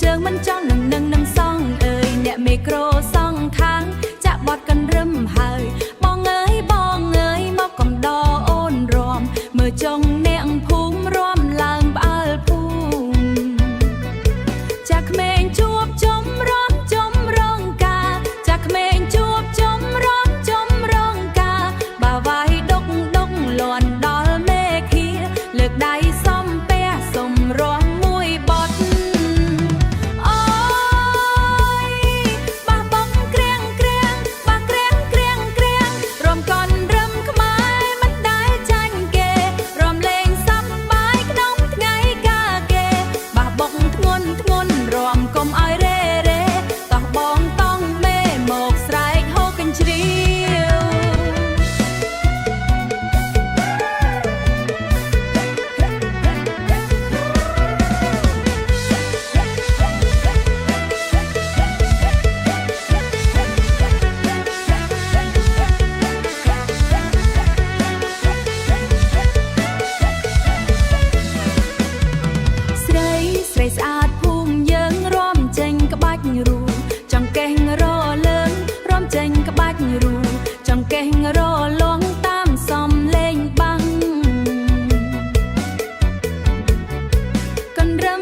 ជើងមិនចង់នឹងសងអើយអ្នកមេក្រូសងខាងចាក់បត់កាន់រឹមហើយបងអើយមកកំដរអូនរំមើលចុងអ្នកភូមិរំឡើងផ្អើលភូមិចាក់ក្មេងជួបជុំរំជុំរងការចាក់ក្មេងជួបជុំរំជុំរងការបាវាយដុកលន់ដល់មេឃាលើកដៃសំពះសុំរំមួយបត់អូយបះបងក្រៀងបះក្រៀងរំកន់រឹមខ្មែរមិនដែលចាញ់គេរំលេងសប្បាយក្នុងថ្ងៃកាគេបះបងធ្ងន់រំកុំឲ្យរេតោះបងតង់មេមកស្រែកហូកញ្ជ្រៀវស្រីស្អាតភូមិយើងរំចេញក្បាច់រូចង្កេះរលើងរំចេញក្បាច់រូចង្កេះរលងតាមសំលេងបាំងកណ្រឹម